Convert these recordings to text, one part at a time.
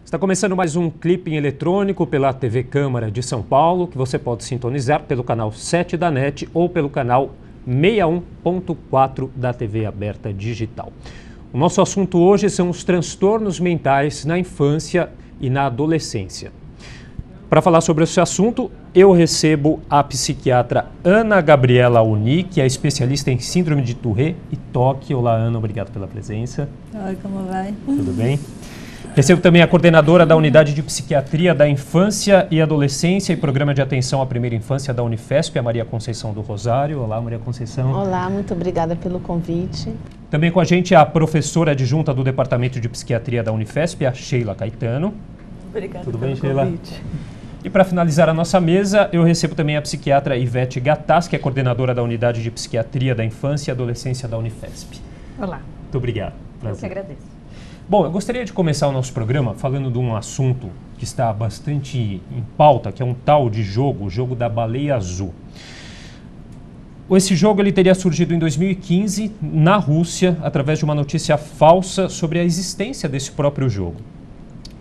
Está começando mais um Clipping Eletrônico pela TV Câmara de São Paulo, que você pode sintonizar pelo canal 7 da NET ou pelo canal 61.4 da TV Aberta Digital. O nosso assunto hoje são os transtornos mentais na infância e na adolescência. Para falar sobre esse assunto, eu recebo a psiquiatra Ana Gabriela Uni, que é especialista em síndrome de Tourette e TOC. Olá, Ana, obrigado pela presença. Oi, como vai? Tudo bem? Recebo também a coordenadora da Unidade de Psiquiatria da Infância e Adolescência e Programa de Atenção à Primeira Infância da Unifesp, a Maria Conceição do Rosário. Olá, Maria Conceição. Olá, muito obrigada pelo convite. Também com a gente a professora adjunta do Departamento de Psiquiatria da Unifesp, a Sheila Caetano. Obrigada Tudo pelo bem, Sheila? convite. E para finalizar a nossa mesa, eu recebo também a psiquiatra Ivete Gattas, que é coordenadora da Unidade de Psiquiatria da Infância e Adolescência da Unifesp. Olá. Muito obrigado. Eu que agradeço. Bom, eu gostaria de começar o nosso programa falando de um assunto que está bastante em pauta, que é um tal de jogo, o jogo da baleia azul. Esse jogo ele teria surgido em 2015 na Rússia, através de uma notícia falsa sobre a existência desse próprio jogo.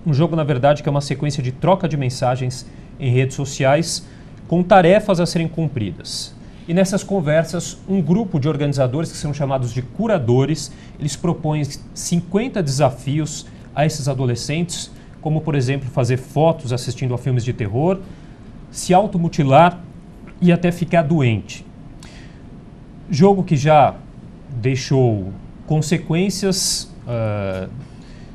Um jogo, na verdade, que é uma sequência de troca de mensagens em redes sociais com tarefas a serem cumpridas. E nessas conversas, um grupo de organizadores, que são chamados de curadores, eles propõem 50 desafios a esses adolescentes, como, por exemplo, fazer fotos assistindo a filmes de terror, se automutilar e até ficar doente. Jogo que já deixou consequências,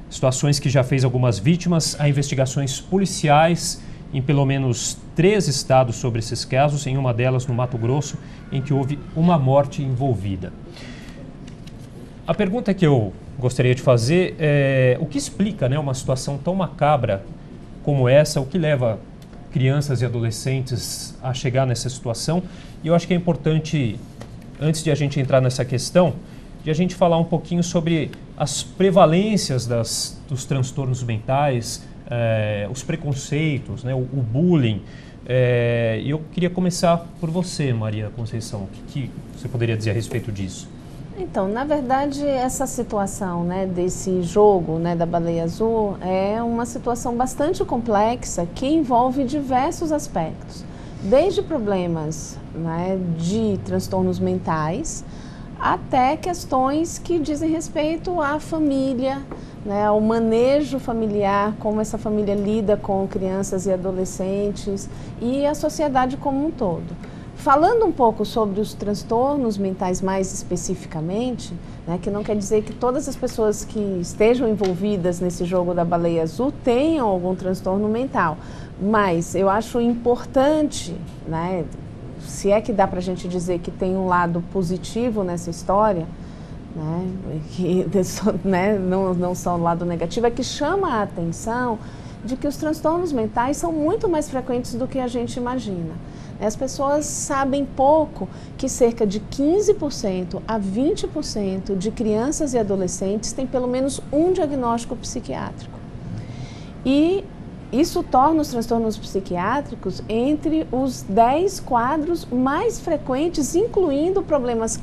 situações que já fez algumas vítimas, há investigações policiais em pelo menos 3 estados sobre esses casos, em uma delas no Mato Grosso, em que houve uma morte envolvida. A pergunta que eu gostaria de fazer é o que explica, né, uma situação tão macabra como essa, o que leva crianças e adolescentes a chegar nessa situação. E eu acho que é importante, antes de a gente entrar nessa questão, de a gente falar um pouquinho sobre as prevalências dos transtornos mentais, os preconceitos, né, o bullying. E eu queria começar por você, Maria Conceição. O que você poderia dizer a respeito disso? Então, na verdade, essa situação, né, desse jogo, né, da baleia azul é uma situação bastante complexa que envolve diversos aspectos. Desde problemas, né, de transtornos mentais até questões que dizem respeito à família, né, ao manejo familiar, como essa família lida com crianças e adolescentes e a sociedade como um todo. Falando um pouco sobre os transtornos mentais mais especificamente, né, que não quer dizer que todas as pessoas que estejam envolvidas nesse jogo da baleia azul tenham algum transtorno mental, mas eu acho importante, né, se é que dá para a gente dizer que tem um lado positivo nessa história, né, que, né, não só o lado negativo, é que chama a atenção de que os transtornos mentais são muito mais frequentes do que a gente imagina. As pessoas sabem pouco que cerca de 15% a 20% de crianças e adolescentes têm pelo menos um diagnóstico psiquiátrico. E isso torna os transtornos psiquiátricos entre os 10 quadros mais frequentes, incluindo problemas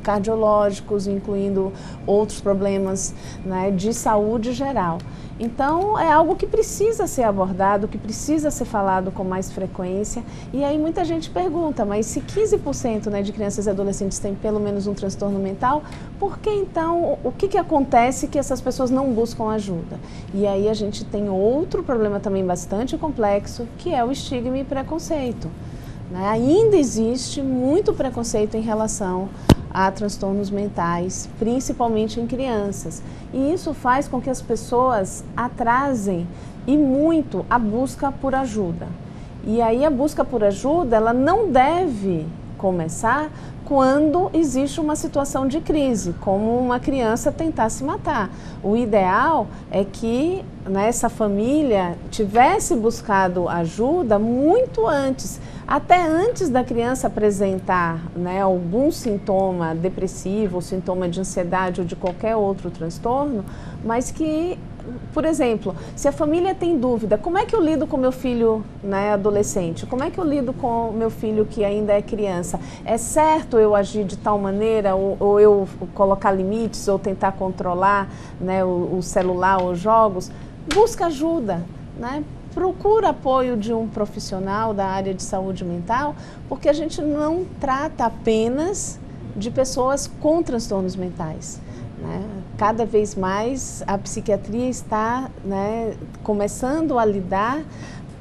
cardiológicos, incluindo outros problemas, né, de saúde geral. Então, é algo que precisa ser abordado, que precisa ser falado com mais frequência. E aí muita gente pergunta, mas se 15%, né, de crianças e adolescentes têm pelo menos um transtorno mental, por que então, o que acontece que essas pessoas não buscam ajuda? E aí a gente tem outro problema também bastante complexo, que é o estigma e preconceito. Né? Ainda existe muito preconceito em relação a transtornos mentais, principalmente em crianças. E isso faz com que as pessoas atrasem e muito a busca por ajuda. E aí a busca por ajuda, ela não deve começar quando existe uma situação de crise, como uma criança tentar se matar. O ideal é que, né, essa família tivesse buscado ajuda muito antes, até antes da criança apresentar, né, algum sintoma depressivo, sintoma de ansiedade ou de qualquer outro transtorno, mas que, por exemplo, se a família tem dúvida, como é que eu lido com meu filho, né, adolescente? Como é que eu lido com meu filho que ainda é criança? É certo eu agir de tal maneira, ou eu colocar limites, ou tentar controlar, né, o celular ou jogos? busca ajuda, né? Procura apoio de um profissional da área de saúde mental, porque a gente não trata apenas de pessoas com transtornos mentais, né? Cada vez mais a psiquiatria está, né, começando a lidar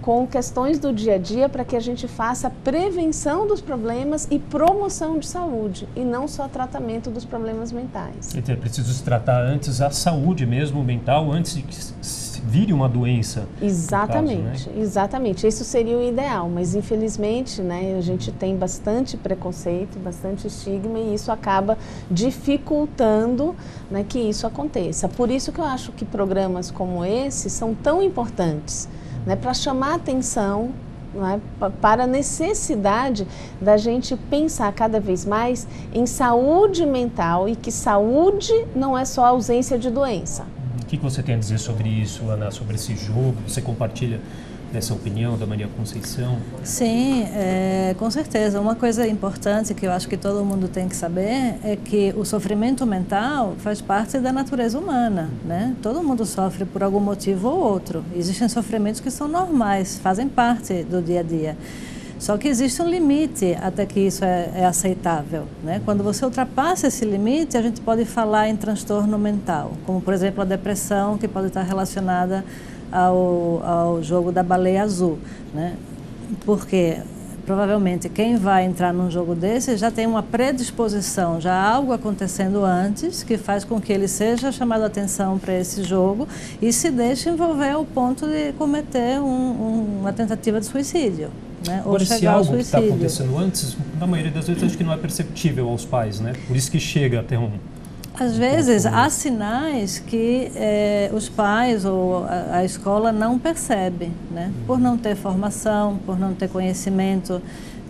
com questões do dia a dia para que a gente faça prevenção dos problemas e promoção de saúde, e não só tratamento dos problemas mentais. Então, é preciso se tratar antes a saúde mesmo mental, antes de que vire uma doença. Exatamente, caso, né? Exatamente. Isso seria o ideal, mas infelizmente, né, a gente tem bastante preconceito, bastante estigma, e isso acaba dificultando, né, que isso aconteça. Por isso que eu acho que programas como esse são tão importantes, né, para chamar atenção, né, para a necessidade da gente pensar cada vez mais em saúde mental, e que saúde não é só ausência de doença. O que você tem a dizer sobre isso, Ana, sobre esse jogo? Você compartilha dessa opinião da Maria Conceição? Sim, com certeza. Uma coisa importante que eu acho que todo mundo tem que saber é que o sofrimento mental faz parte da natureza humana, né? Todo mundo sofre por algum motivo ou outro. Existem sofrimentos que são normais, fazem parte do dia a dia. Só que existe um limite até que isso é aceitável, né? Quando você ultrapassa esse limite, a gente pode falar em transtorno mental, como, por exemplo, a depressão, que pode estar relacionada ao jogo da baleia azul, né? Porque provavelmente quem vai entrar num jogo desse já tem uma predisposição, já há algo acontecendo antes que faz com que ele seja chamado a atenção para esse jogo e se deixe envolver ao ponto de cometer uma tentativa de suicídio. Né? Ou Agora, se chegar ao algo que está suicídio. acontecendo antes, na maioria das vezes acho que não é perceptível aos pais, né? Por isso que chega até Às vezes há sinais que os pais ou a escola não percebem, né? Por não ter formação, por não ter conhecimento,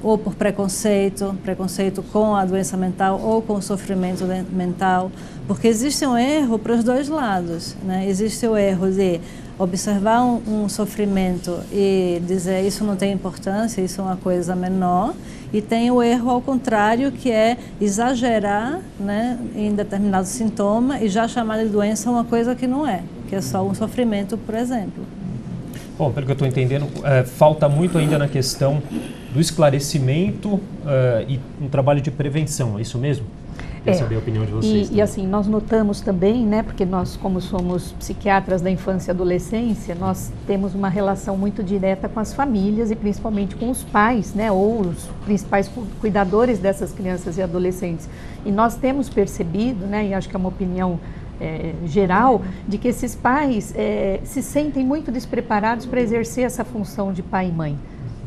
ou por preconceito com a doença mental ou com o sofrimento mental, porque existe um erro para os dois lados, né? Existe o erro de observar um sofrimento e dizer isso não tem importância, isso é uma coisa menor, e tem o erro ao contrário, que é exagerar, né, em determinado sintoma e já chamar de doença uma coisa que não é, que é só um sofrimento, por exemplo. Bom, pelo que eu estou entendendo, falta muito ainda na questão do esclarecimento e um trabalho de prevenção, é isso mesmo? Queria saber a opinião de vocês. E assim, nós notamos também, né, porque nós, como somos psiquiatras da infância e adolescência, nós temos uma relação muito direta com as famílias e principalmente com os pais, né, ou os principais cuidadores dessas crianças e adolescentes. E nós temos percebido, né, e acho que é uma opinião geral, de que esses pais se sentem muito despreparados para exercer essa função de pai e mãe.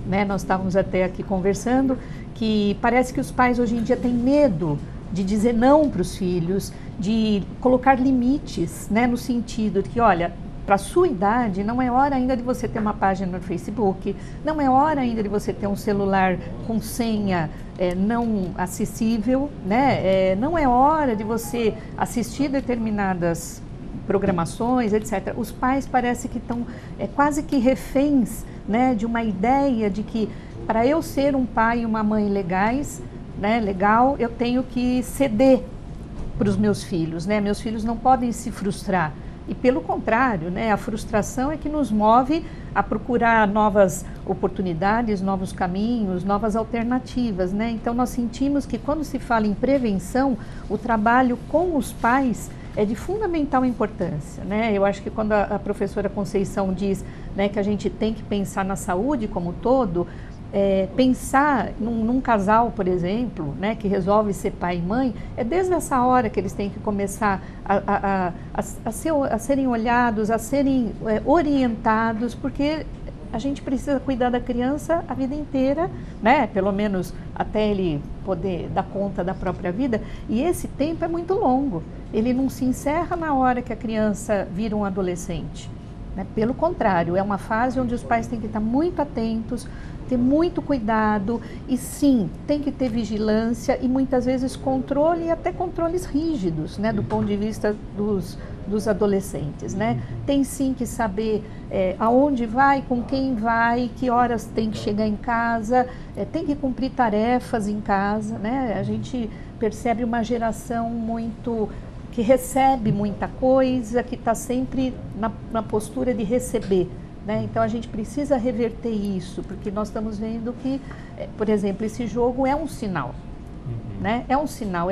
Né? Nós estávamos até aqui conversando que parece que os pais hoje em dia têm medo de dizer não para os filhos, de colocar limites, né, no sentido de que, olha, para a sua idade não é hora ainda de você ter uma página no Facebook, não é hora ainda de você ter um celular com senha não acessível, né, não é hora de você assistir determinadas programações, etc. Os pais parece que estão quase que reféns, né, de uma ideia de que para eu ser um pai e uma mãe legais, né, legal, eu tenho que ceder para os meus filhos, né? Meus filhos não podem se frustrar. E pelo contrário, né, a frustração é que nos move a procurar novas oportunidades, novos caminhos, novas alternativas, né? Então nós sentimos que quando se fala em prevenção, o trabalho com os pais é de fundamental importância, né? Eu acho que quando a professora Conceição diz, né, que a gente tem que pensar na saúde como um todo, pensar num casal, por exemplo, né, que resolve ser pai e mãe, é desde essa hora que eles têm que começar a serem olhados, a serem orientados, porque a gente precisa cuidar da criança a vida inteira, né, pelo menos até ele poder dar conta da própria vida, e esse tempo é muito longo, ele não se encerra na hora que a criança vira um adolescente, né? Pelo contrário, é uma fase onde os pais têm que estar muito atentos, ter muito cuidado e sim, tem que ter vigilância e muitas vezes controle e até controles rígidos, né, do ponto de vista dos adolescentes, né? Tem sim que saber aonde vai, com quem vai, que horas tem que chegar em casa, tem que cumprir tarefas em casa, né? A gente percebe uma geração muito que recebe muita coisa, que está sempre na postura de receber. Né? Então a gente precisa reverter isso, porque nós estamos vendo que, por exemplo, esse jogo é um sinal. Né? É um sinal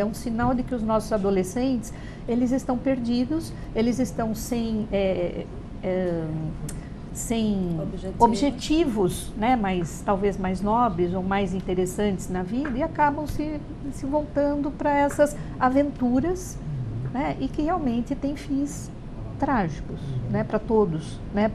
de que os nossos adolescentes, eles estão perdidos, eles estão sem objetivos, né? Mas talvez mais nobres ou mais interessantes na vida, e acabam se voltando para essas aventuras, né? E que realmente tem fins trágicos, né? Para todos, né?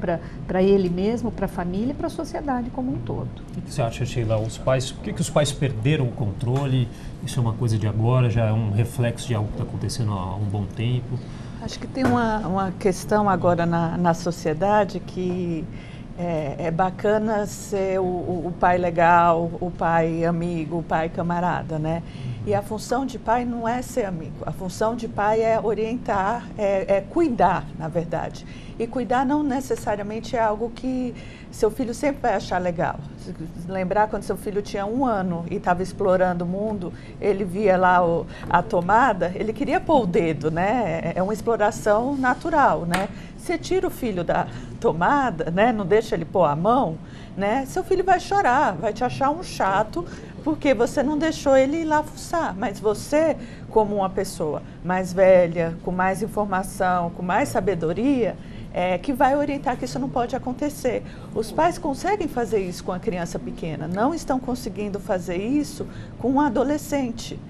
Para ele mesmo, para a família e para a sociedade como um todo. O que você acha, Sheila? Por que os pais perderam o controle? Isso é uma coisa de agora, já é um reflexo de algo que está acontecendo há um bom tempo? Acho que tem uma questão agora na sociedade que é bacana ser o pai legal, o pai amigo, o pai camarada, né? E a função de pai não é ser amigo, a função de pai é orientar, é cuidar, na verdade. E cuidar não necessariamente é algo que seu filho sempre vai achar legal. Se lembrar quando seu filho tinha 1 ano e estava explorando o mundo, ele via lá a tomada, ele queria pôr o dedo, né? É uma exploração natural, né? Você tira o filho da tomada, né? Não deixa ele pôr a mão, né? Seu filho vai chorar, vai te achar um chato, porque você não deixou ele ir lá fuçar. Mas você, como uma pessoa mais velha, com mais informação, com mais sabedoria, que vai orientar que isso não pode acontecer. Os pais conseguem fazer isso com a criança pequena, não estão conseguindo fazer isso com um adolescente.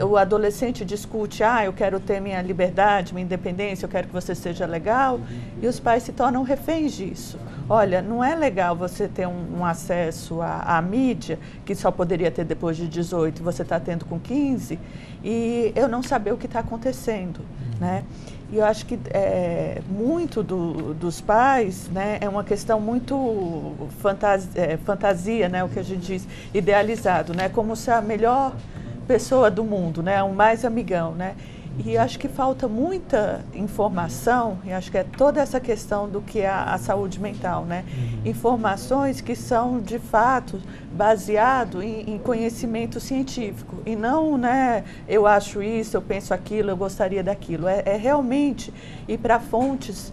O adolescente discute, eu quero ter minha liberdade, minha independência, eu quero que você seja legal, e os pais se tornam reféns disso. Olha, não é legal você ter um acesso à mídia, que só poderia ter depois de 18, você está tendo com 15, e eu não saber o que está acontecendo, né? E eu acho que muito dos pais, né, é uma questão muito fantasia, né, o que a gente diz, idealizado, né, como se a melhor pessoa do mundo, né, o mais amigão, né? E acho que falta muita informação, e acho que é toda essa questão do que é a saúde mental, né? Informações que são, de fato, baseado em conhecimento científico. E não, né, eu acho isso, eu penso aquilo, eu gostaria daquilo. É realmente ir para fontes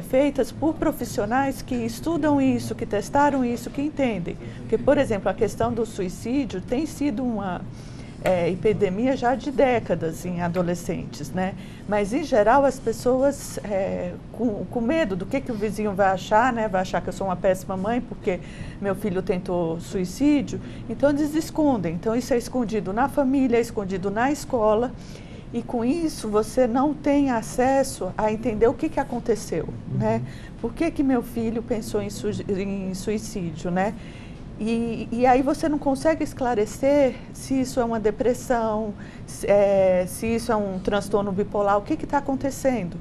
feitas por profissionais que estudam isso, que testaram isso, que entendem. Porque, por exemplo, a questão do suicídio tem sido uma epidemia já de décadas em adolescentes, né? Mas, em geral, as pessoas com medo do que o vizinho vai achar, né? Vai achar que eu sou uma péssima mãe porque meu filho tentou suicídio. Então, eles escondem. Então, isso é escondido na família, é escondido na escola. E, com isso, você não tem acesso a entender o que aconteceu, né? Por que meu filho pensou em suicídio, né? E aí você não consegue esclarecer se isso é uma depressão, se isso é um transtorno bipolar, o que está acontecendo.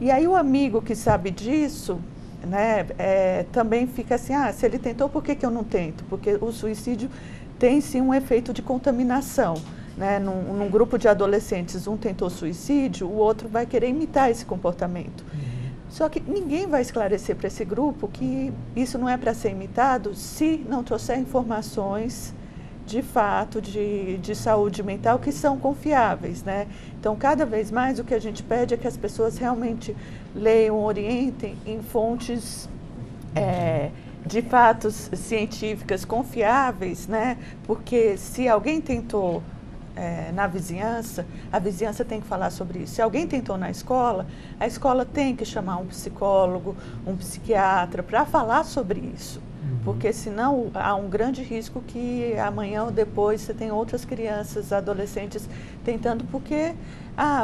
E aí o amigo que sabe disso, né, também fica assim, se ele tentou, por que eu não tento? Porque o suicídio tem sim um efeito de contaminação. Né? Num grupo de adolescentes, um tentou suicídio, o outro vai querer imitar esse comportamento. Só que ninguém vai esclarecer para esse grupo que isso não é para ser imitado se não trouxer informações de fato de saúde mental que são confiáveis, né? Então, cada vez mais o que a gente pede é que as pessoas realmente leiam, orientem em fontes de fatos científicas confiáveis, né? Porque se alguém tentou na vizinhança, a vizinhança tem que falar sobre isso. Se alguém tentou na escola, a escola tem que chamar um psicólogo, um psiquiatra para falar sobre isso. Porque senão há um grande risco que amanhã ou depois você tem outras crianças, adolescentes tentando porque,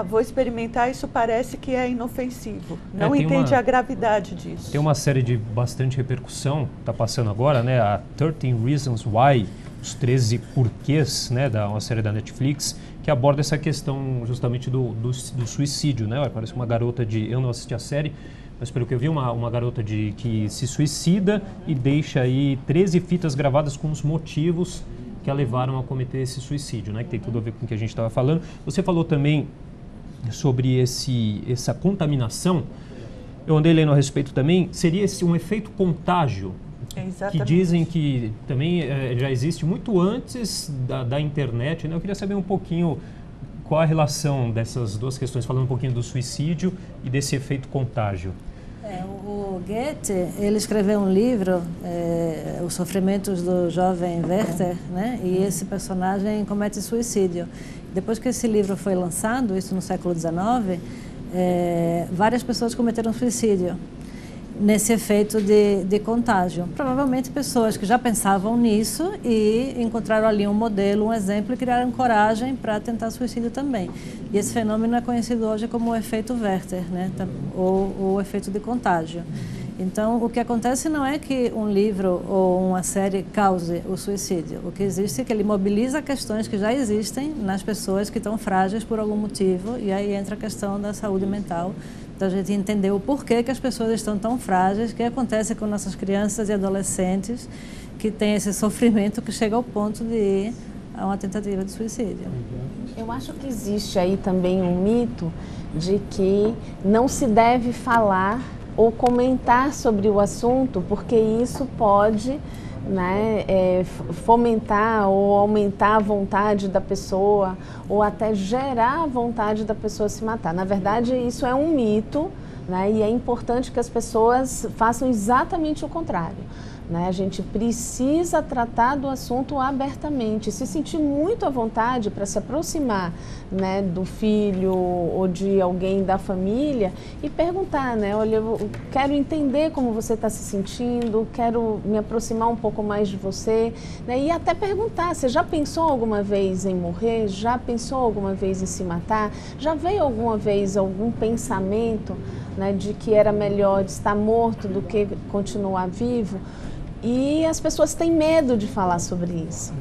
vou experimentar, isso parece que é inofensivo. Não entende a gravidade disso. Tem uma série de bastante repercussão, está passando agora, né? A 13 Reasons Why, os 13 porquês, né, uma série da Netflix, que aborda essa questão justamente do suicídio, né? Parece uma garota eu não assisti a série, mas pelo que eu vi, uma garota que se suicida e deixa aí 13 fitas gravadas com os motivos que a levaram a cometer esse suicídio, né? Que tem tudo a ver com o que a gente estava falando. Você falou também sobre essa contaminação. Eu andei lendo a respeito também. Seria um efeito contágio? Exatamente. Que dizem que também já existe muito antes da internet, né? Eu queria saber um pouquinho qual a relação dessas duas questões, falando um pouquinho do suicídio e desse efeito contágio? O Goethe, ele escreveu um livro, Os Sofrimentos do Jovem Werther, né? E esse personagem comete suicídio. Depois que esse livro foi lançado, isso no século XIX, várias pessoas cometeram suicídio nesse efeito de contágio. Provavelmente pessoas que já pensavam nisso e encontraram ali um modelo, um exemplo e criaram coragem para tentar suicídio também. E esse fenômeno é conhecido hoje como o efeito Werther, né? Ou o efeito de contágio. Então, o que acontece não é que um livro ou uma série cause o suicídio. O que existe é que ele mobiliza questões que já existem nas pessoas que estão frágeis por algum motivo, e aí entra a questão da saúde mental, da gente entender o porquê que as pessoas estão tão frágeis, o que acontece com nossas crianças e adolescentes que têm esse sofrimento que chega ao ponto de ir a uma tentativa de suicídio. Eu acho que existe aí também um mito de que não se deve falar ou comentar sobre o assunto, porque isso pode, né, fomentar ou aumentar a vontade da pessoa, ou até gerar a vontade da pessoa se matar. Na verdade, isso é um mito, né, e é importante que as pessoas façam exatamente o contrário. Né? A gente precisa tratar do assunto abertamente, se sentir muito à vontade para se aproximar, né, do filho ou de alguém da família e perguntar, né, olha, eu quero entender como você está se sentindo, quero me aproximar um pouco mais de você, né, e até perguntar, você já pensou alguma vez em morrer? Já pensou alguma vez em se matar? Já veio alguma vez algum pensamento, né, de que era melhor estar morto do que continuar vivo? E as pessoas têm medo de falar sobre isso,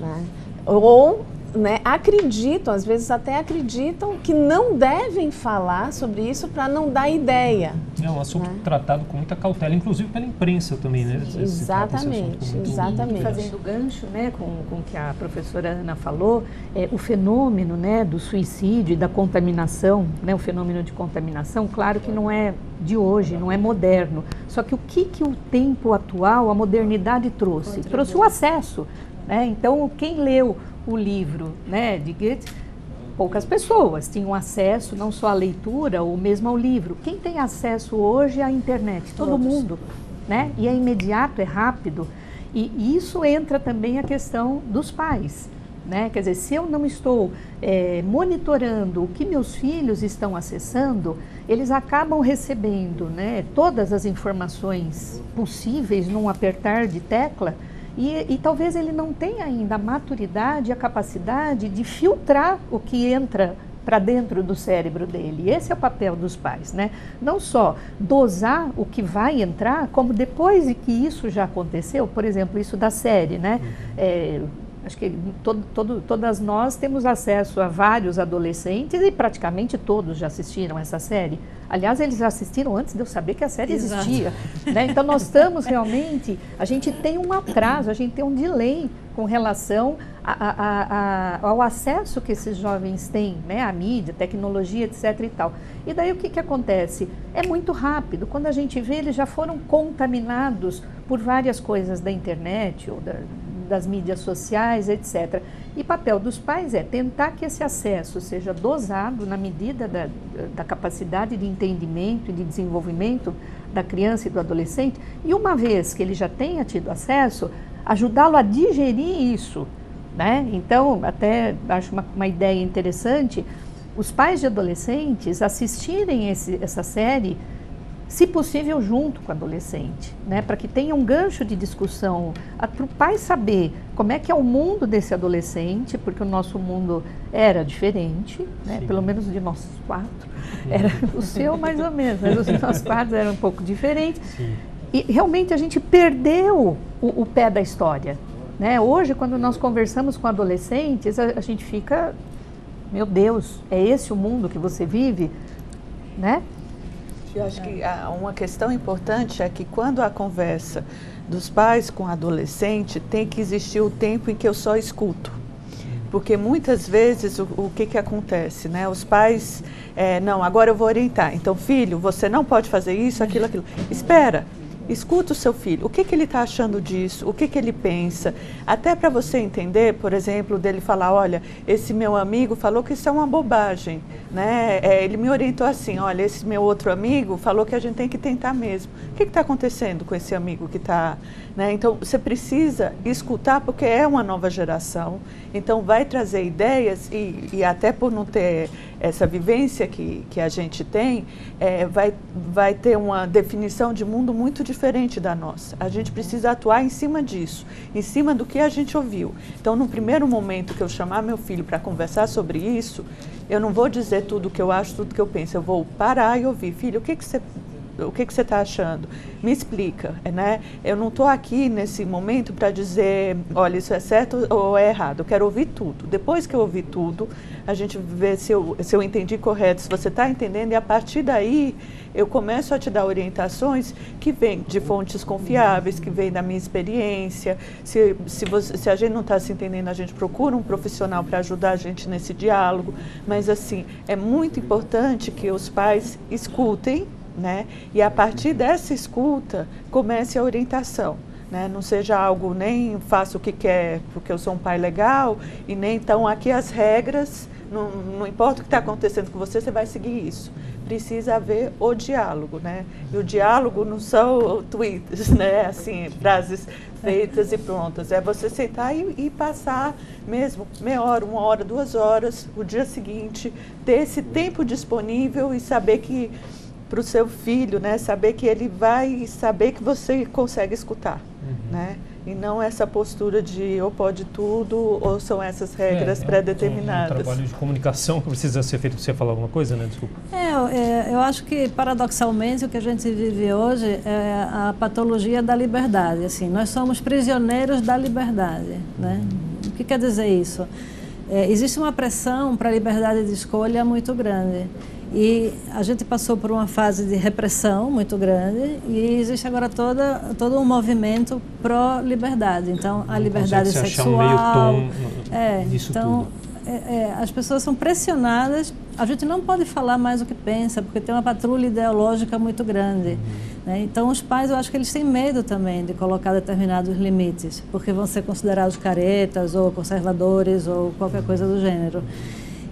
né? Ou, né, acreditam, às vezes até acreditam que não devem falar sobre isso para não dar ideia. É um assunto, né, tratado com muita cautela, inclusive pela imprensa também, né? Exatamente, exatamente. Fazendo gancho, né, com o que a professora Ana falou, o fenômeno, né, do suicídio e da contaminação, né, o fenômeno de contaminação, claro que não é de hoje, não é moderno. Só que o que o tempo atual, a modernidade trouxe? Trouxe o acesso, né? Então, quem leu o livro, né, de Goethe, poucas pessoas tinham acesso não só à leitura ou mesmo ao livro. Quem tem acesso hoje à internet? Todo mundo, né? E é imediato, é rápido. E isso entra também a questão dos pais, né? Quer dizer, se eu não estou monitorando o que meus filhos estão acessando, eles acabam recebendo, né, todas as informações possíveis num apertar de tecla. E talvez ele não tenha ainda a maturidade, a capacidade de filtrar o que entra para dentro do cérebro dele. Esse é o papel dos pais, né? Não só dosar o que vai entrar, como depois de que isso já aconteceu, por exemplo, isso da série, né? Acho que todas nós temos acesso a vários adolescentes e praticamente todos já assistiram essa série. Aliás, eles assistiram antes de eu saber que a série existia. Né? Então, nós estamos realmente... A gente tem um atraso, a gente tem um delay com relação ao acesso que esses jovens têm, né? À mídia, tecnologia, etc. e tal. E daí o que acontece? É muito rápido. Quando a gente vê, eles já foram contaminados por várias coisas da internet ou das mídias sociais, etc. E papel dos pais é tentar que esse acesso seja dosado na medida da capacidade de entendimento e de desenvolvimento da criança e do adolescente, e uma vez que ele já tenha tido acesso, ajudá-lo a digerir isso, né? Então, até acho uma ideia interessante, os pais de adolescentes assistirem essa série, se possível, junto com o adolescente, né? Para que tenha um gancho de discussão, para o pai saber como é que é o mundo desse adolescente, porque o nosso mundo era diferente, né? Pelo menos de nós quatro. Era o seu mais ou menos, mas os nossos quatro eram um pouco diferentes. Sim. E realmente a gente perdeu o pé da história, né? Hoje, quando nós conversamos com adolescentes, a gente fica, meu Deus, é esse o mundo que você vive, né? Eu acho que uma questão importante é que quando a conversa dos pais com o adolescente, tem que existir o tempo em que eu só escuto. Porque muitas vezes o que acontece, né? Os pais, não, agora eu vou orientar. Então, filho, você não pode fazer isso, aquilo. Espera. Escuta o seu filho, o que ele está achando disso, o que ele pensa, até para você entender, por exemplo, dele falar, olha, esse meu amigo falou que isso é uma bobagem, né? Ele me orientou assim, olha, esse meu outro amigo falou que a gente tem que tentar mesmo. O que está acontecendo com esse amigo que está... Né? Então, você precisa escutar, porque é uma nova geração, então vai trazer ideias e até por não ter essa vivência que a gente tem, vai ter uma definição de mundo muito diferente da nossa. A gente precisa atuar em cima disso, em cima do que a gente ouviu. Então, no primeiro momento que eu chamar meu filho para conversar sobre isso, eu não vou dizer tudo o que eu acho, tudo o que eu penso, eu vou parar e ouvir. Filho, o que você está achando? Me explica, né? Eu não estou aqui nesse momento para dizer, olha, isso é certo ou é errado. Eu quero ouvir tudo. Depois que eu ouvir tudo, a gente vê se eu entendi correto, se você está entendendo, e a partir daí eu começo a te dar orientações que vêm de fontes confiáveis, que vêm da minha experiência. Se a gente não está se entendendo, a gente procura um profissional para ajudar a gente nesse diálogo. Mas, assim, é muito importante que os pais escutem, né? E a partir dessa escuta, comece a orientação. Né? Não seja algo, nem faça o que quer porque eu sou um pai legal, e nem então aqui as regras, não importa o que está acontecendo com você, você vai seguir isso. Precisa haver o diálogo, né? E o diálogo não são tweets, né? Assim, frases feitas e prontas. É você sentar e passar mesmo meia hora, 1 hora, 2 horas, o dia seguinte, ter esse tempo disponível e saber que para o seu filho, né, saber que ele vai saber que você consegue escutar, né? E não essa postura de ou pode tudo ou são essas regras pré-determinadas. Um trabalho de comunicação que precisa ser feito. Você falar alguma coisa, né? Desculpa. Eu acho que, paradoxalmente, o que a gente vive hoje é a patologia da liberdade. Assim, nós somos prisioneiros da liberdade, né? O que quer dizer isso? Existe uma pressão para a liberdade de escolha muito grande. E a gente passou por uma fase de repressão muito grande e existe agora todo um movimento pró-liberdade. Então, a liberdade sexual... Achar um meio tom disso então, tudo. As pessoas são pressionadas. A gente não pode falar mais o que pensa, porque tem uma patrulha ideológica muito grande. Né? Então, os pais, eu acho que eles têm medo também de colocar determinados limites, porque vão ser considerados caretas ou conservadores ou qualquer coisa do gênero.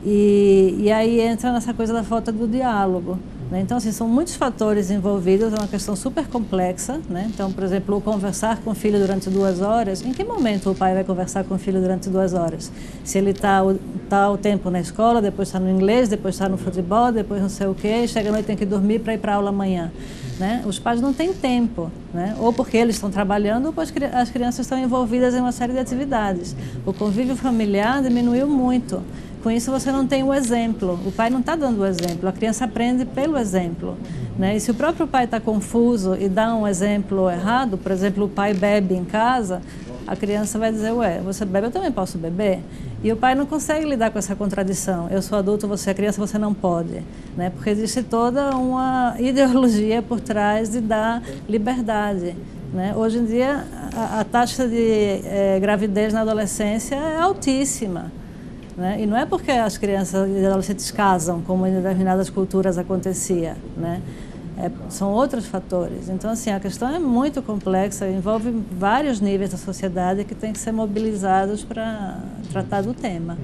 E aí entra nessa coisa da falta do diálogo. Né? Então, assim, são muitos fatores envolvidos, é uma questão super complexa. Né? Então, por exemplo, o conversar com o filho durante 2 horas, em que momento o pai vai conversar com o filho durante 2 horas? Se ele está o tempo na escola, depois está no inglês, depois está no futebol, depois não sei o quê, chega à noite tem que dormir para ir para a aula amanhã. Né? Os pais não têm tempo, né? Ou porque eles estão trabalhando, ou porque as crianças estão envolvidas em uma série de atividades. O convívio familiar diminuiu muito. Com isso você não tem o exemplo, o pai não está dando o exemplo, a criança aprende pelo exemplo. Né? E se o próprio pai está confuso e dá um exemplo errado, por exemplo, o pai bebe em casa, a criança vai dizer, ué, você bebe, eu também posso beber? E o pai não consegue lidar com essa contradição, eu sou adulto, você é criança, você não pode. Né? Porque existe toda uma ideologia por trás de dar liberdade. Né? Hoje em dia, a taxa de gravidez na adolescência é altíssima. Né? E não é porque as crianças e adolescentes casam, como em determinadas culturas acontecia, né? São outros fatores. Então, assim, a questão é muito complexa, envolve vários níveis da sociedade que têm que ser mobilizados para tratar do tema.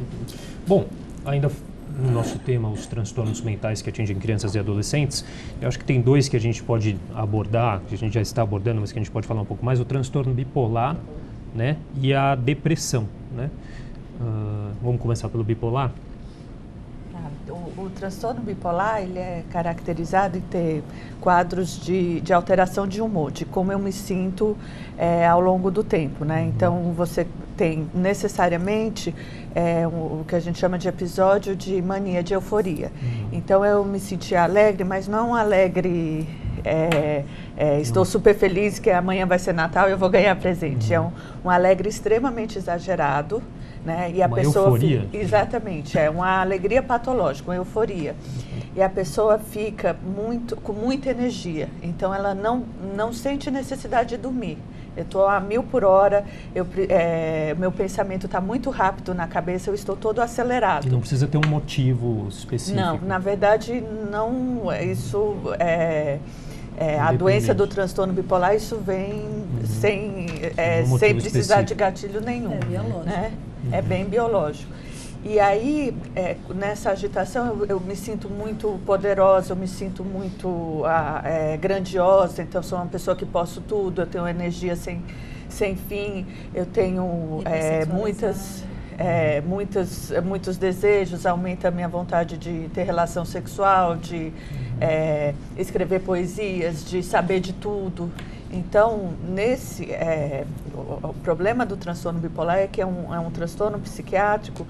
Bom, ainda no nosso tema, os transtornos mentais que atingem crianças e adolescentes, eu acho que tem 2 que a gente pode abordar, que a gente já está abordando, mas que a gente pode falar um pouco mais, o transtorno bipolar, né, e a depressão, né? Vamos começar pelo bipolar? O transtorno bipolar, ele é caracterizado em ter quadros de alteração de humor, de como eu me sinto ao longo do tempo, né? Então, você tem necessariamente o que a gente chama de episódio de mania de euforia. Então, eu me senti alegre, mas não alegre... estou super feliz que amanhã vai ser Natal e eu vou ganhar presente. É um alegre extremamente exagerado, né? E a pessoa euforia? Exatamente, é uma alegria patológica, uma euforia. E a pessoa fica com muita energia, então ela não sente necessidade de dormir. Eu estou a 1000 por hora, meu pensamento está muito rápido na cabeça, eu estou todo acelerado. E não precisa ter um motivo específico? Não, na verdade, não. Isso a doença do transtorno bipolar, isso vem sem precisar de gatilho nenhum. É biológico. Né? É bem biológico. E aí, nessa agitação, eu me sinto muito poderosa, eu me sinto muito grandiosa, então sou uma pessoa que posso tudo, eu tenho energia sem fim, eu tenho muitos desejos, aumenta a minha vontade de ter relação sexual, de escrever poesias, de saber de tudo. Então, o problema do transtorno bipolar é que é um transtorno psiquiátrico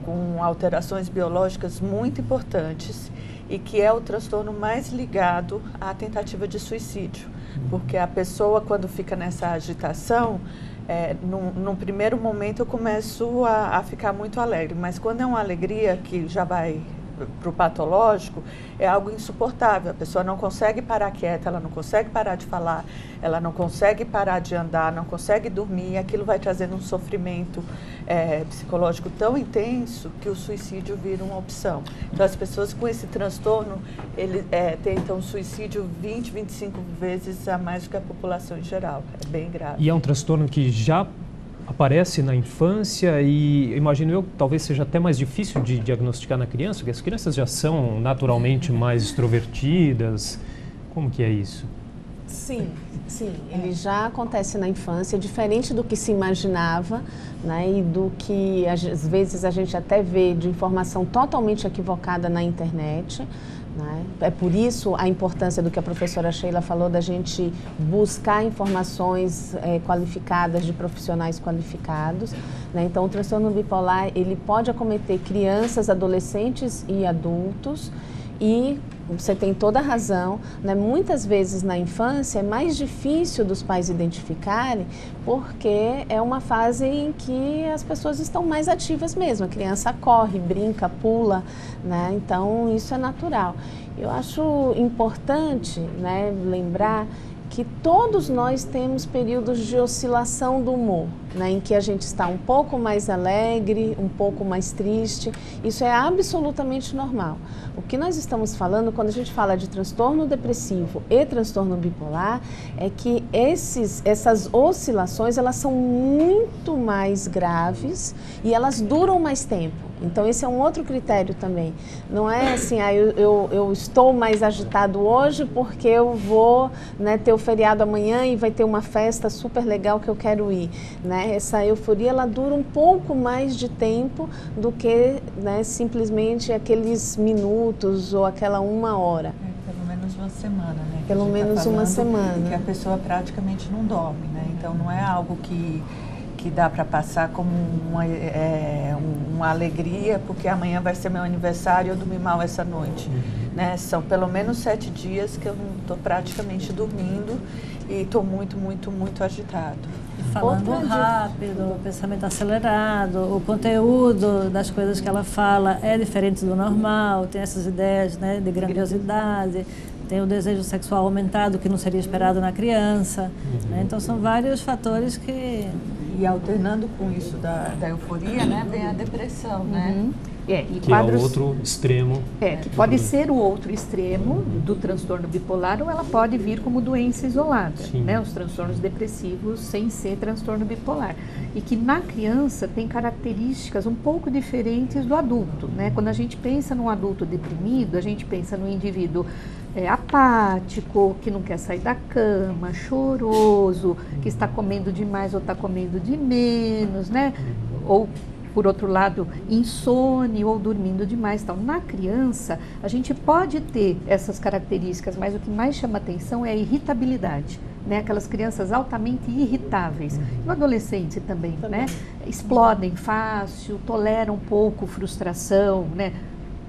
com alterações biológicas muito importantes e que é o transtorno mais ligado à tentativa de suicídio. Porque a pessoa, quando fica nessa agitação, num primeiro momento eu começo a ficar muito alegre, mas quando é uma alegria que já vai para o patológico, é algo insuportável. A pessoa não consegue parar quieta, ela não consegue parar de falar, ela não consegue parar de andar, não consegue dormir, e aquilo vai trazendo um sofrimento psicológico tão intenso que o suicídio vira uma opção. Então, as pessoas com esse transtorno, tentam suicídio 20, 25 vezes a mais do que a população em geral. É bem grave. E é um transtorno que já aparece na infância e, imagino eu, talvez seja até mais difícil de diagnosticar na criança, porque as crianças já são naturalmente mais extrovertidas. Como que é isso? Sim, ele já acontece na infância, diferente do que se imaginava, né, e do que às vezes a gente até vê de informação totalmente equivocada na internet. Né? É por isso a importância do que a professora Sheila falou, da gente buscar informações qualificadas, de profissionais qualificados. Né? Então, o transtorno bipolar, ele pode acometer crianças, adolescentes e adultos. E você tem toda a razão, né? Muitas vezes na infância é mais difícil dos pais identificarem, porque é uma fase em que as pessoas estão mais ativas mesmo. A criança corre, brinca, pula, né? Então isso é natural. Eu acho importante, né, lembrar que todos nós temos períodos de oscilação do humor, né, em que a gente está um pouco mais alegre, um pouco mais triste. Isso é absolutamente normal. O que nós estamos falando, quando a gente fala de transtorno depressivo e transtorno bipolar, é que essas oscilações, elas são muito mais graves e elas duram mais tempo. Então, esse é um outro critério também. Não é assim, eu estou mais agitado hoje porque eu vou, né, ter o feriado amanhã e vai ter uma festa super legal que eu quero ir. Né? Essa euforia, ela dura um pouco mais de tempo do que, né, simplesmente aqueles minutos ou aquela 1 hora. Pelo menos uma semana, né? Pelo menos uma semana. Que a pessoa praticamente não dorme, né? Então, não é algo que dá para passar como uma alegria, porque amanhã vai ser meu aniversário e eu dormi mal essa noite. Né? São pelo menos 7 dias que eu não estou praticamente dormindo e estou muito, muito, muito agitado. Falando rápido, o pensamento acelerado, o conteúdo das coisas que ela fala é diferente do normal, tem essas ideias, né, de grandiosidade, tem o desejo sexual aumentado que não seria esperado na criança. Né? Então são vários fatores que... E alternando com isso da euforia, né, vem a depressão, né? E que quadros, é o outro extremo. Que pode ser o outro extremo do transtorno bipolar, ou ela pode vir como doença isolada, né? Os transtornos depressivos sem ser transtorno bipolar. E que na criança tem características um pouco diferentes do adulto, né? Quando a gente pensa num adulto deprimido, a gente pensa no indivíduo apático, que não quer sair da cama, choroso, que está comendo demais ou está comendo de menos, né? Ou, por outro lado, insônia ou dormindo demais. Então, na criança, a gente pode ter essas características, mas o que mais chama atenção é a irritabilidade, né? Aquelas crianças altamente irritáveis. E o adolescente também, né? Explodem fácil, toleram um pouco frustração, né?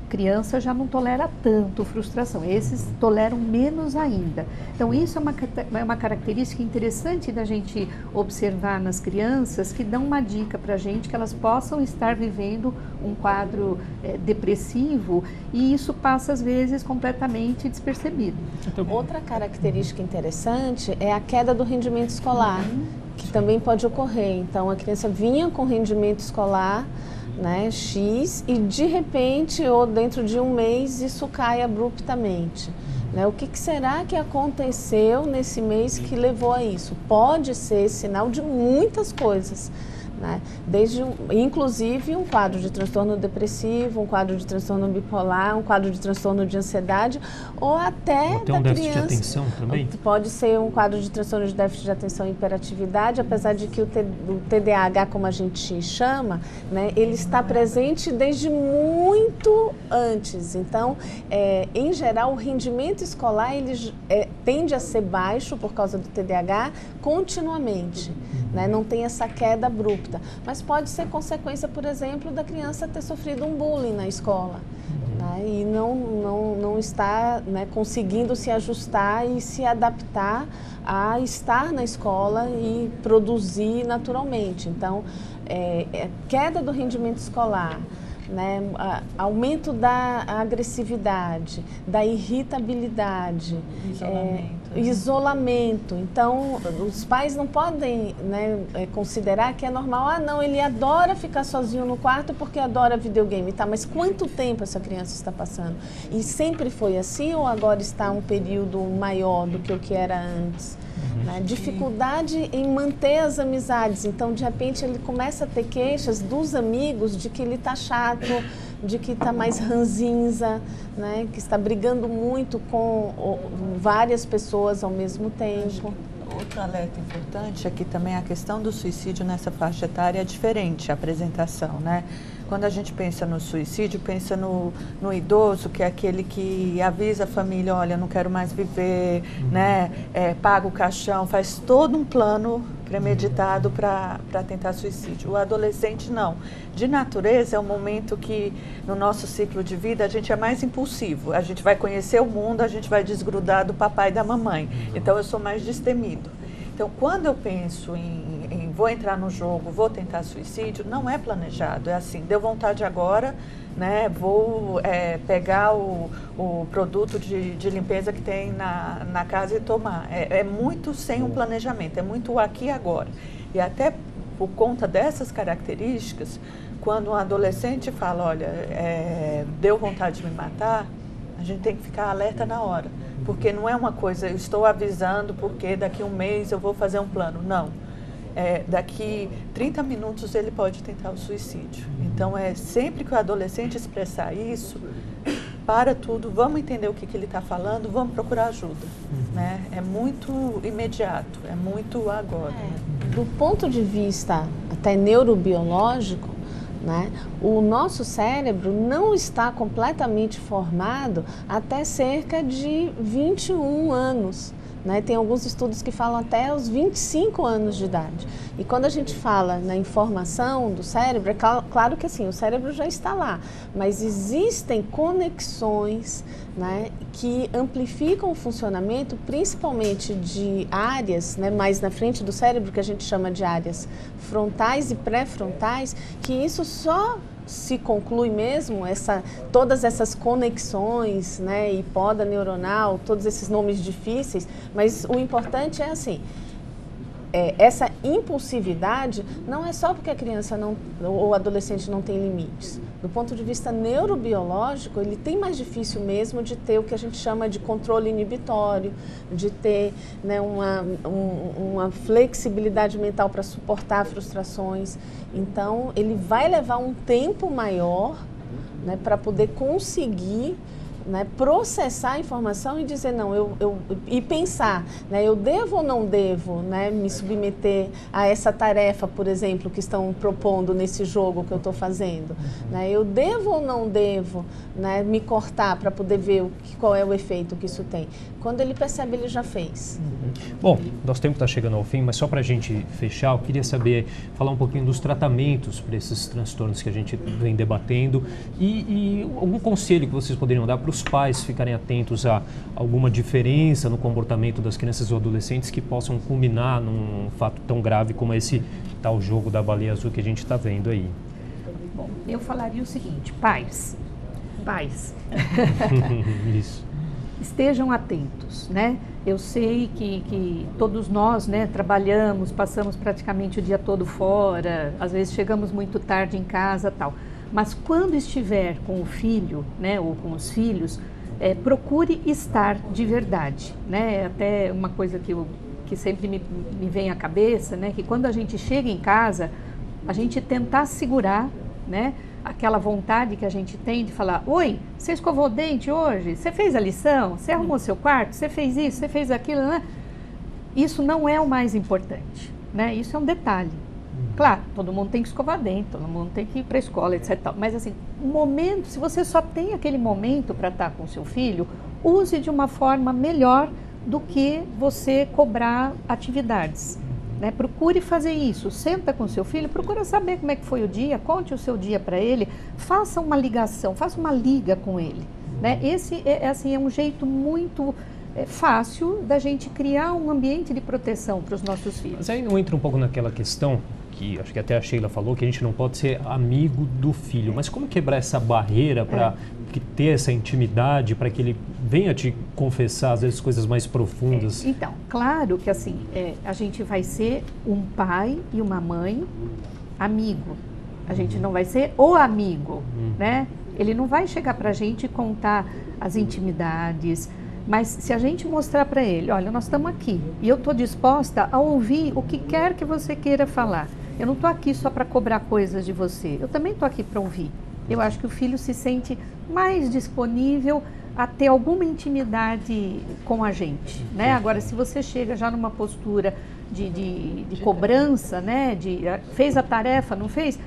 Criança já não tolera tanto frustração, esses toleram menos ainda. Então isso é uma característica interessante da gente observar nas crianças, que dão uma dica para a gente que elas possam estar vivendo um quadro depressivo, e isso passa às vezes completamente despercebido. Outra característica interessante é a queda do rendimento escolar, que também pode ocorrer. Então a criança vinha com rendimento escolar, né, X, e de repente ou dentro de um mês isso cai abruptamente. Né? O que será que aconteceu nesse mês que levou a isso? Pode ser sinal de muitas coisas. Né? Inclusive um quadro de transtorno depressivo, um quadro de transtorno bipolar, um quadro de transtorno de ansiedade, ou até um déficit de atenção também? Pode ser um quadro de transtorno de déficit de atenção e hiperatividade, apesar de que o TDAH, como a gente chama, né, ele está presente desde muito antes. Então, em geral, o rendimento escolar ele tende a ser baixo por causa do TDAH continuamente. Né? Não tem essa queda abrupta, mas pode ser consequência, por exemplo, da criança ter sofrido um bullying na escola, né? E não está, né, conseguindo se ajustar e se adaptar a estar na escola e produzir naturalmente. Então, queda do rendimento escolar, né, aumento da agressividade, da irritabilidade, isolamento. Então, os pais não podem, né, considerar que é normal, não, ele adora ficar sozinho no quarto porque adora videogame, tá? Mas quanto tempo essa criança está passando? E sempre foi assim ou agora está um período maior do que o que era antes? Né? Dificuldade em manter as amizades, então de repente ele começa a ter queixas dos amigos de que ele está chato, de que está mais ranzinza, né? Que está brigando muito com várias pessoas ao mesmo tempo. Outro alerta importante é que também a questão do suicídio nessa faixa etária é diferente, a apresentação, né? Quando a gente pensa no suicídio, pensa no idoso, que é aquele que avisa a família, olha, não quero mais viver, né? Paga o caixão, faz todo um plano premeditado para tentar suicídio. O adolescente não. De natureza é um momento que no nosso ciclo de vida a gente é mais impulsivo. A gente vai conhecer o mundo, a gente vai desgrudar do papai e da mamãe. Então eu sou mais destemido. Então quando eu penso em vou entrar no jogo, vou tentar suicídio, não é planejado. É assim, deu vontade agora, né? Vou pegar o produto de limpeza que tem na casa e tomar. É muito sem um planejamento, é muito aqui e agora. E até por conta dessas características, quando um adolescente fala, olha, deu vontade de me matar, a gente tem que ficar alerta na hora. Porque não é uma coisa, eu estou avisando porque daqui a um mês eu vou fazer um plano. Não. Daqui 30 minutos ele pode tentar o suicídio. Então, sempre que o adolescente expressar isso, para tudo, vamos entender o que ele está falando, vamos procurar ajuda. Né? É muito imediato, é muito agora. Né? Do ponto de vista até neurobiológico, né, o nosso cérebro não está completamente formado até cerca de 21 anos. Né? Tem alguns estudos que falam até os 25 anos de idade. E quando a gente fala na informação do cérebro, claro que assim, o cérebro já está lá, mas existem conexões, né, que amplificam o funcionamento, principalmente de áreas, né, mais na frente do cérebro, que a gente chama de áreas frontais e pré-frontais, que isso só se conclui mesmo, todas essas conexões, né, e poda neuronal, todos esses nomes difíceis, mas o importante é assim, essa impulsividade não é só porque a criança ou o adolescente não tem limites. Do ponto de vista neurobiológico, ele tem mais difícil mesmo de ter o que a gente chama de controle inibitório, de ter, né, uma flexibilidade mental para suportar frustrações. Então, ele vai levar um tempo maior, né, para poder conseguir, né, processar a informação e dizer não, e pensar, né, eu devo ou não devo, né, me submeter a essa tarefa, por exemplo, que estão propondo nesse jogo que eu estou fazendo, né, eu devo ou não devo, né, me cortar para poder ver qual é o efeito que isso tem. Quando ele percebe, ele já fez. Bom, nosso tempo está chegando ao fim, mas só para a gente fechar, eu queria falar um pouquinho dos tratamentos para esses transtornos que a gente vem debatendo e algum conselho que vocês poderiam dar para os pais ficarem atentos a alguma diferença no comportamento das crianças ou adolescentes que possam culminar num fato tão grave como esse tal jogo da baleia azul que a gente está vendo aí. Bom, eu falaria o seguinte, pais, Isso. Estejam atentos, né? Eu sei que todos nós, né, trabalhamos, passamos praticamente o dia todo fora, às vezes chegamos muito tarde em casa, tal. Mas quando estiver com o filho, né, ou com os filhos, procure estar de verdade, né? Até uma coisa que sempre me vem à cabeça, né? Que quando a gente chega em casa, a gente tentar segurar, né? Aquela vontade que a gente tem de falar: oi, você escovou o dente hoje? Você fez a lição? Você arrumou seu quarto? Você fez isso? Você fez aquilo? Né? Isso não é o mais importante, né? Isso é um detalhe. Claro, todo mundo tem que escovar dente, todo mundo tem que ir para a escola, etc. Mas assim, o momento, se você só tem aquele momento para estar com seu filho, use de uma forma melhor do que você cobrar atividades. Né? Procure fazer isso, senta com seu filho, procura saber como é que foi o dia, conte o seu dia para ele, faça uma ligação, faça uma liga com ele. Né? Esse assim, é um jeito muito fácil da gente criar um ambiente de proteção para os nossos filhos. Mas aí não entra um pouco naquela questão, que acho que até a Sheila falou, que a gente não pode ser amigo do filho, mas como quebrar essa barreira para ter essa intimidade, para que ele venha te confessar, às vezes, coisas mais profundas? Então, claro que assim, a gente vai ser um pai e uma mãe amigo. A gente não vai ser o amigo, né? Ele não vai chegar para a gente e contar as intimidades, mas se a gente mostrar para ele: olha, nós estamos aqui e eu estou disposta a ouvir o que quer que você queira falar. Eu não estou aqui só para cobrar coisas de você, eu também estou aqui para ouvir. Eu acho que o filho se sente mais disponível a ter alguma intimidade com a gente, né? Agora, se você chega já numa postura de cobrança, né? Fez a tarefa, não fez?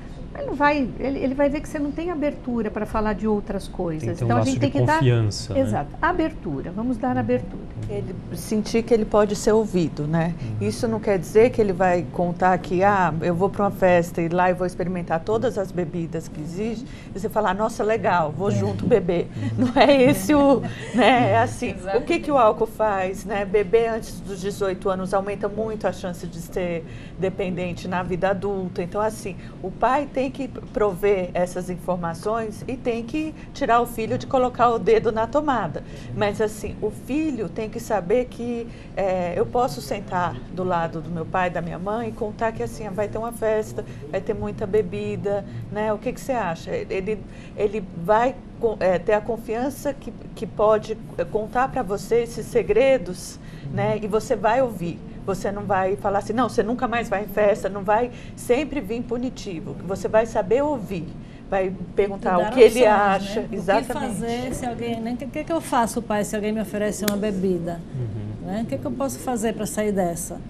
Ele vai ver que você não tem abertura para falar de outras coisas. Então a gente tem que dar confiança, né? Exato, abertura. Vamos dar abertura. Ele sentir que ele pode ser ouvido, né? Isso não quer dizer que ele vai contar que eu vou para uma festa e lá eu vou experimentar todas as bebidas que existem e você falar: nossa, legal, vou junto beber. Não é esse né? É assim, o que o álcool faz, né? Beber antes dos 18 anos aumenta muito a chance de ser dependente na vida adulta. Então, assim, o pai tem que prover essas informações e tem que tirar o filho de colocar o dedo na tomada. Mas, assim, o filho tem que saber que eu posso sentar do lado do meu pai, da minha mãe, e contar que, assim, vai ter uma festa, vai ter muita bebida, né? O que você acha? Ele vai ter a confiança que pode contar para você esses segredos, né? E você vai ouvir. Você não vai falar assim: não, você nunca mais vai em festa, não vai sempre vir punitivo. Você vai saber ouvir, vai perguntar o que ele acha. Né? Exatamente. O que fazer se alguém... O que eu faço, pai, se alguém me oferece uma bebida? Né? O que eu posso fazer para sair dessa?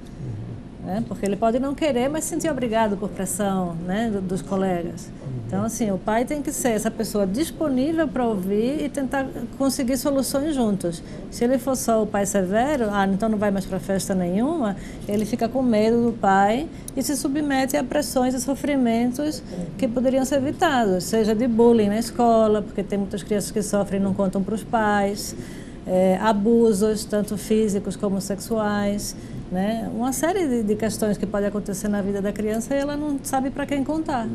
Né? Porque ele pode não querer, mas se sentir obrigado por pressão, né, dos colegas. Então, assim, o pai tem que ser essa pessoa disponível para ouvir e tentar conseguir soluções juntos. Se ele for só o pai severo, então não vai mais para festa nenhuma, ele fica com medo do pai e se submete a pressões e sofrimentos que poderiam ser evitados, seja de bullying na escola, porque tem muitas crianças que sofrem e não contam para os pais, abusos, tanto físicos como sexuais, né? Uma série de questões que podem acontecer na vida da criança e ela não sabe para quem contar.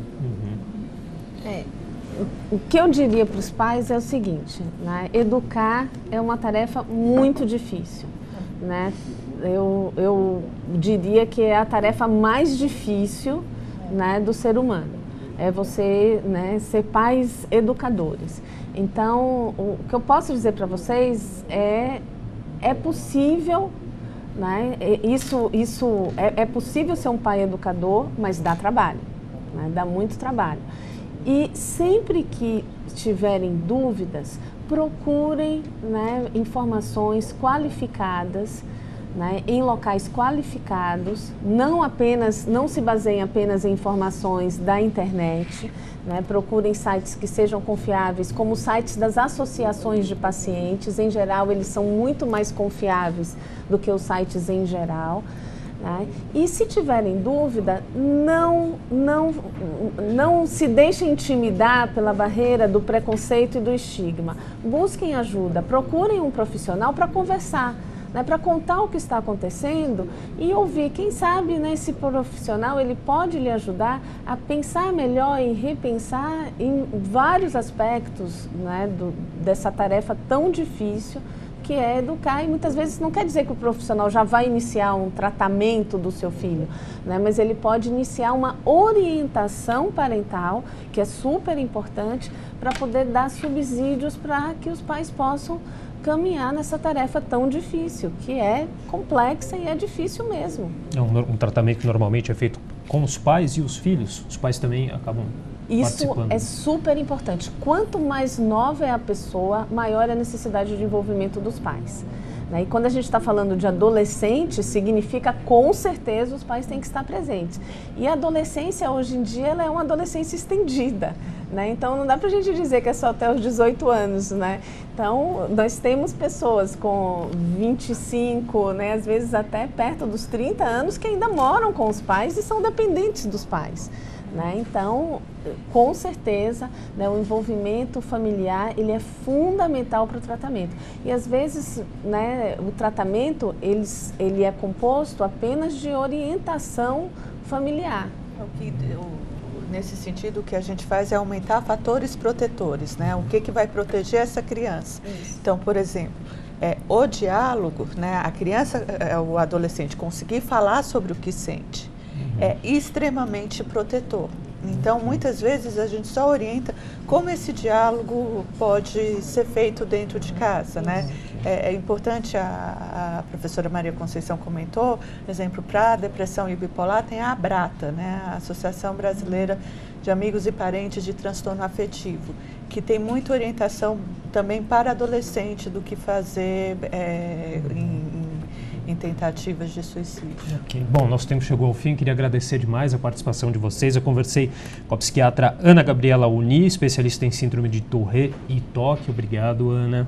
O que eu diria para os pais é o seguinte, né? Educar é uma tarefa muito difícil, né? Eu diria que é a tarefa mais difícil, né, do ser humano. É você, né, ser pais educadores. Então, o que eu posso dizer para vocês é possível, né? É possível ser um pai educador, mas dá trabalho, né? Dá muito trabalho. E sempre que tiverem dúvidas, procurem, né, informações qualificadas, né, em locais qualificados, não se baseiem apenas em informações da internet, né, procurem sites que sejam confiáveis, como sites das associações de pacientes. Em geral, eles são muito mais confiáveis do que os sites em geral. Né? E se tiverem dúvida, não se deixem intimidar pela barreira do preconceito e do estigma. Busquem ajuda, procurem um profissional para conversar, né, para contar o que está acontecendo e ouvir. Quem sabe, né, esse profissional ele pode lhe ajudar a pensar melhor e repensar em vários aspectos, né, dessa tarefa tão difícil que é educar, e muitas vezes não quer dizer que o profissional já vai iniciar um tratamento do seu filho, né? Mas ele pode iniciar uma orientação parental, que é super importante, para poder dar subsídios para que os pais possam caminhar nessa tarefa tão difícil, que é complexa e é difícil mesmo. É um tratamento que normalmente é feito com os pais e os filhos. Os pais também acabam participando. Isso é super importante. Quanto mais nova é a pessoa, maior é a necessidade de envolvimento dos pais, né? E quando a gente está falando de adolescente, significa com certeza os pais têm que estar presentes. E a adolescência hoje em dia ela é uma adolescência estendida, né? Então não dá para a gente dizer que é só até os 18 anos, né? Então nós temos pessoas com 25, né, às vezes até perto dos 30 anos que ainda moram com os pais e são dependentes dos pais, né? Então, com certeza, né, o envolvimento familiar ele é fundamental para o tratamento. E às vezes, né, o tratamento ele é composto apenas de orientação familiar. Nesse sentido, o que a gente faz é aumentar fatores protetores, né? O que vai proteger essa criança? Isso. Então, por exemplo, o diálogo, né? A criança, o adolescente conseguir falar sobre o que sente, é extremamente protetor. Então, muitas vezes a gente só orienta como esse diálogo pode ser feito dentro de casa, né? É importante, a professora Maria Conceição comentou, por exemplo, para a depressão e bipolar tem a ABRATA, né? A Associação Brasileira de Amigos e Parentes de Transtorno Afetivo, que tem muita orientação também para adolescente do que fazer em tentativas de suicídio. Okay. Bom, nosso tempo chegou ao fim, queria agradecer demais a participação de vocês. Eu conversei com a psiquiatra Ana Gabriela Uni, especialista em síndrome de Tourette e TOC. Obrigado, Ana.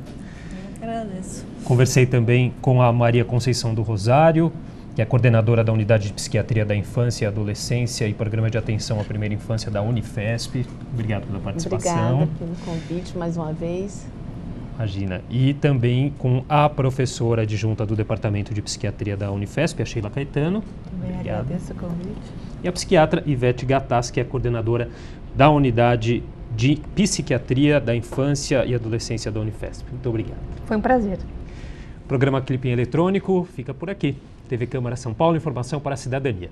Eu agradeço. Conversei também com a Maria Conceição do Rosário, que é coordenadora da Unidade de Psiquiatria da Infância e Adolescência e Programa de Atenção à Primeira Infância da Unifesp. Obrigado pela participação. Obrigada pelo convite mais uma vez. Imagina. E também com a professora adjunta do Departamento de Psiquiatria da Unifesp, a Sheila Caetano. Também agradeço o convite. E a psiquiatra Ivete Gattas, que é coordenadora da Unidade de Psiquiatria da Infância e Adolescência da Unifesp. Muito obrigado. Foi um prazer. O programa Clipping Eletrônico fica por aqui. TV Câmara São Paulo, informação para a cidadania.